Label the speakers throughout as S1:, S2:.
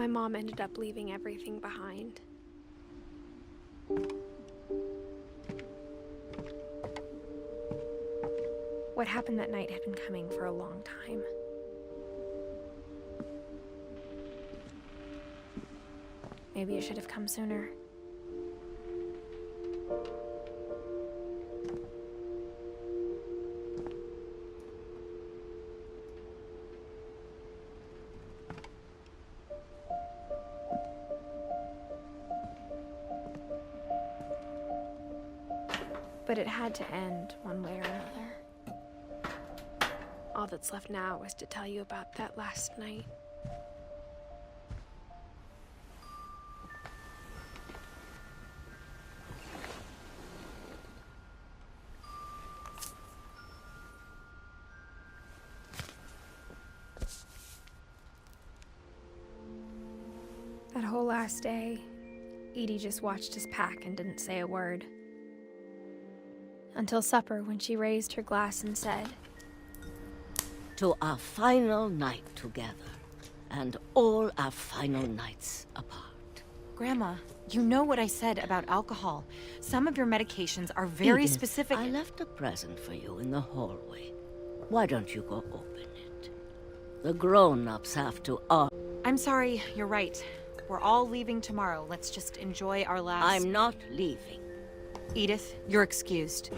S1: My mom ended up leaving everything behind. What happened that night had been coming for a long time. Maybe it should have come sooner. But it had to end one way or another. All that's left now was to tell you about that last night. That whole last day, Edie just watched us pack and didn't say a word. Until supper, when she raised her glass and said,
S2: "To our final night together, and all our final nights apart."
S3: Grandma, you know what I said about alcohol. Some of your medications are very
S2: Edith,
S3: specific.
S2: I left a present for you in the hallway. Why don't you go open it? The grown-ups have to
S3: I'm sorry, you're right. We're all leaving tomorrow. Let's just enjoy our last...
S2: I'm not leaving.
S3: Edith, you're excused.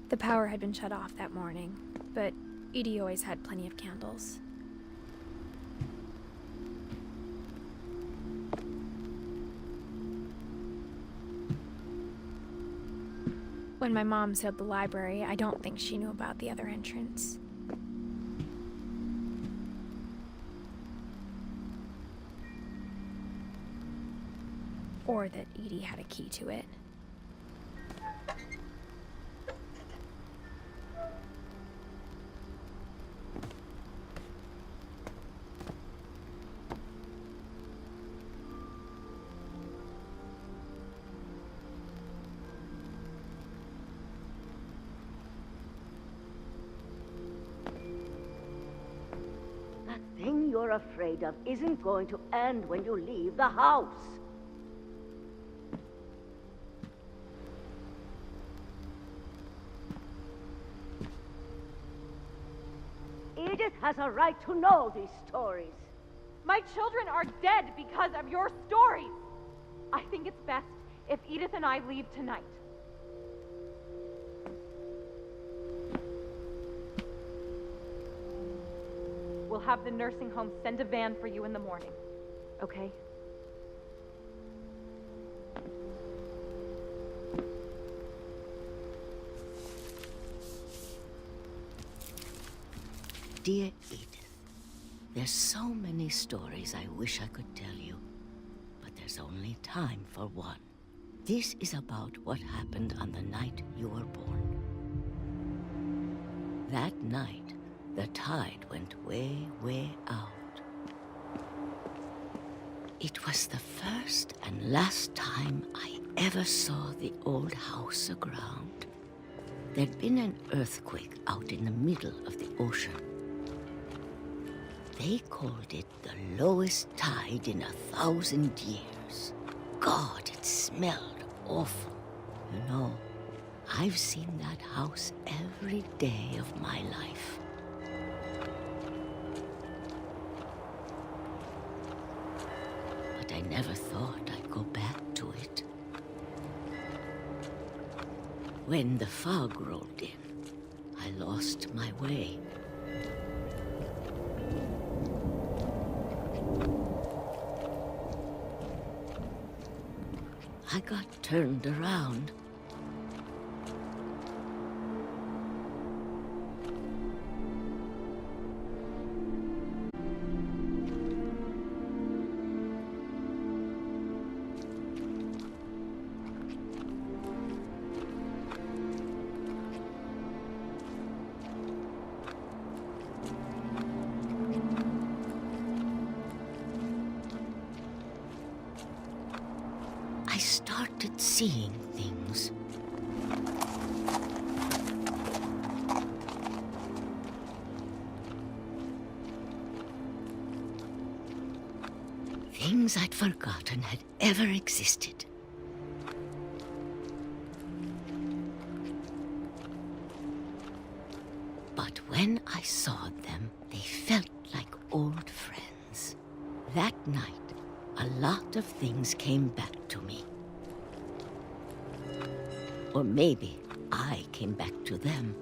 S1: the power had been shut off that morning, but Edie always had plenty of candles. When my mom sealed the library, I don't think she knew about the other entrance. Or that Edie had a key to it.
S2: That thing you're afraid of isn't going to end when you leave the house. Edith has a right to know these stories.
S4: My children are dead because of your stories. I think it's best if Edith and I leave tonight. We'll have the nursing home send a van for you in the morning, okay?
S2: Dear Edith, there's so many stories I wish I could tell you, but there's only time for one. This is about what happened on the night you were born. That night, the tide went way, way out. It was the first and last time I ever saw the old house aground. There'd been an earthquake out in the middle of the ocean. They called it the lowest tide in 1,000 years. God, it smelled awful. You know, I've seen that house every day of my life. But I never thought I'd go back to it. When the fog rolled in, I lost my way. I got turned around. I started seeing things. Things I'd forgotten had ever existed. But when I saw them, they felt like old friends. That night, a lot of things came back to me. Or maybe I came back to them.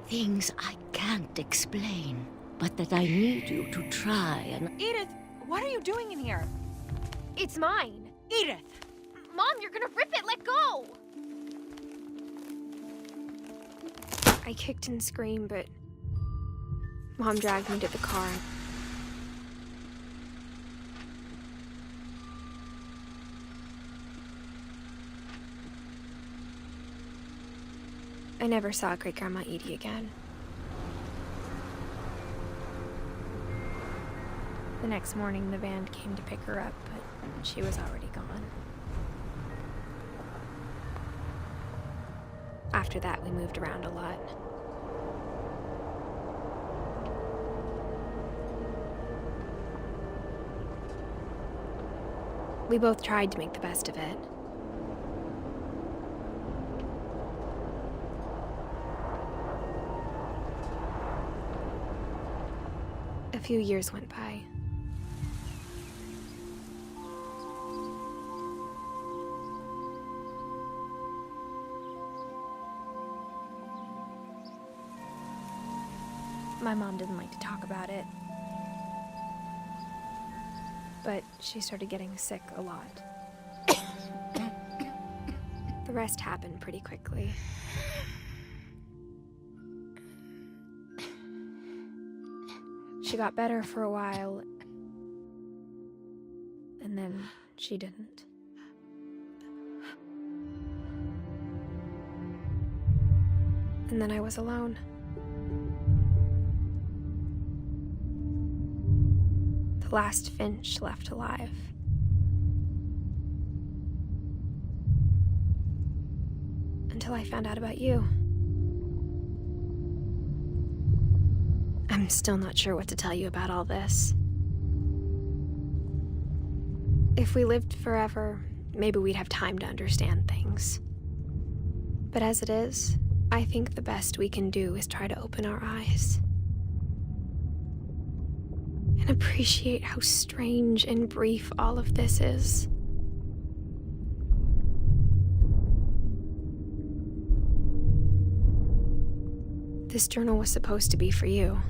S2: Things I can't explain, but that I need you to try and...
S3: Edith, what are you doing in here?
S1: It's mine.
S3: Edith!
S1: Mom, you're gonna rip it. Let go. I kicked and screamed, but Mom dragged me to the car. I never saw Great-Grandma Edie again. The next morning, the van came to pick her up, but she was already gone. After that, we moved around a lot. We both tried to make the best of it. A few years went by. My mom didn't like to talk about it, but she started getting sick a lot. The rest happened pretty quickly. She got better for a while, and then she didn't. And then I was alone. The last Finch left alive. Until I found out about you. I'm still not sure what to tell you about all this. If we lived forever, maybe we'd have time to understand things. But as it is, I think the best we can do is try to open our eyes. And appreciate how strange and brief all of this is. This journal was supposed to be for you.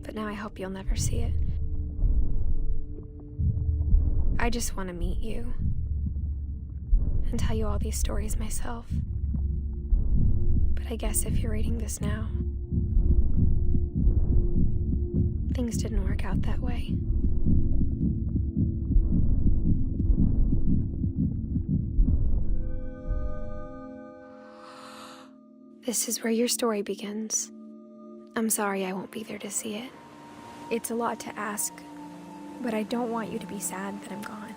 S1: But now I hope you'll never see it. I just want to meet you and tell you all these stories myself. But I guess if you're reading this now, things didn't work out that way. This is where your story begins. I'm sorry I won't be there to see it. It's a lot to ask, but I don't want you to be sad that I'm gone.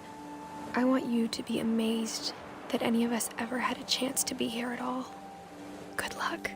S1: I want you to be amazed that any of us ever had a chance to be here at all. Good luck.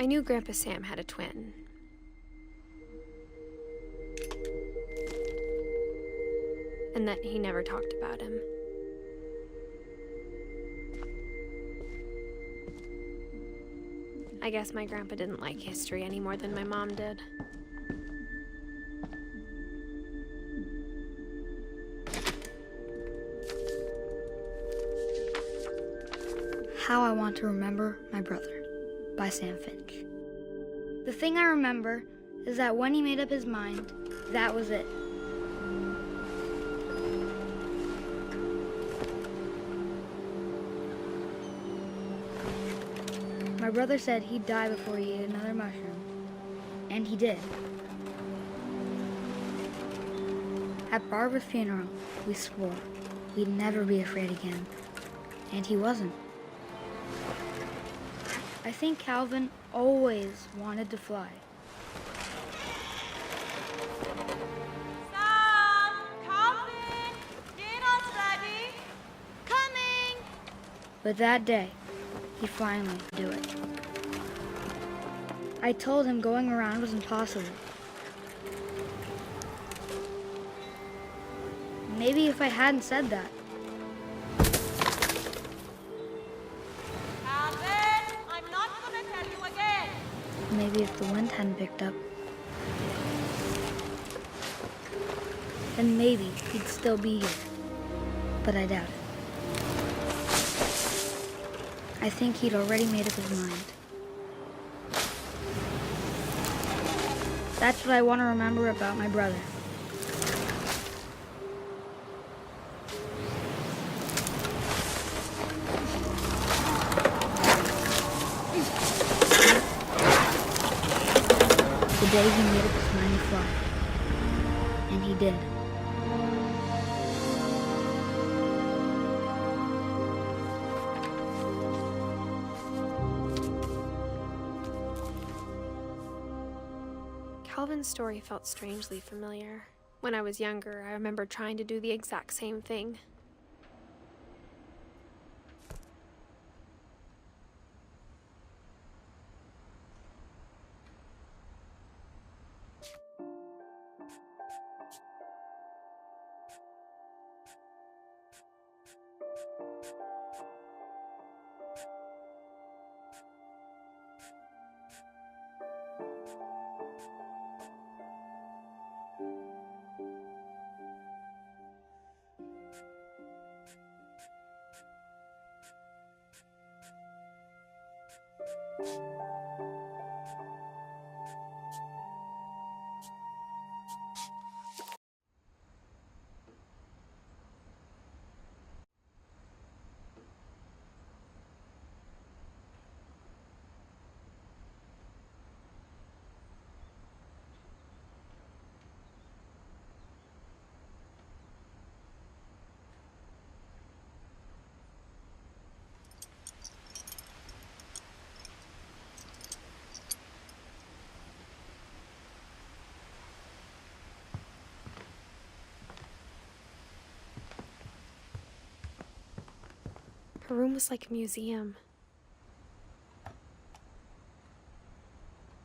S1: I knew Grandpa Sam had a twin. And that he never talked about him. I guess my grandpa didn't like history any more than my mom did.
S5: How I Want to Remember My Brother by Sam Finch. The thing I remember is that when he made up his mind, that was it. My brother said he'd die before he ate another mushroom, and he did. At Barbara's funeral, we swore we'd never be afraid again, and he wasn't. I think Calvin always wanted to fly.
S4: Sam! Calvin! Dinner's ready! Coming!
S5: But that day, he finally did it. I told him going around was impossible. Maybe if I hadn't said that,
S4: Calvin! I'm not gonna tell you again!
S5: maybe if the wind hadn't picked up, then maybe he'd still be here. But I doubt it. I think he'd already made up his mind. That's what I want to remember about my brother. The day he made up his mind to fly. And he did.
S1: Calvin's story felt strangely familiar. When I was younger, I remember trying to do the exact same thing. Her room was like a museum.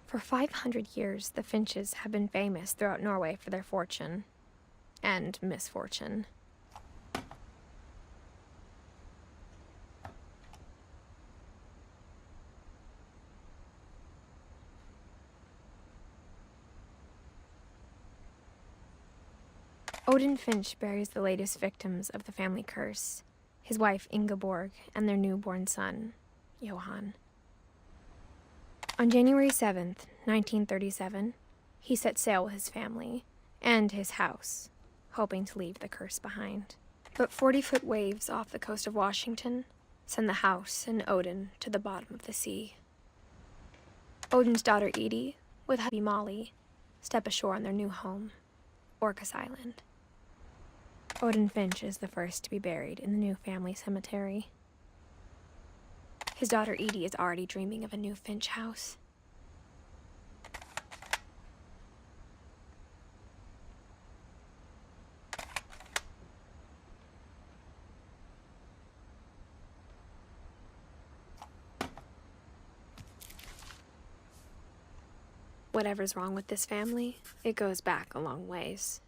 S1: For 500 years, the Finches have been famous throughout Norway for their fortune and misfortune. Odin Finch buries the latest victims of the family curse, his wife Ingeborg and their newborn son, Johann. On January 7th, 1937, he set sail with his family and his house, hoping to leave the curse behind. But 40-foot waves off the coast of Washington send the house and Odin to the bottom of the sea. Odin's daughter Edie, with hubby Molly, step ashore on their new home, Orcas Island. Odin Finch is the first to be buried in the new family cemetery. His daughter Edie is already dreaming of a new Finch house. Whatever's wrong with this family, it goes back a long ways.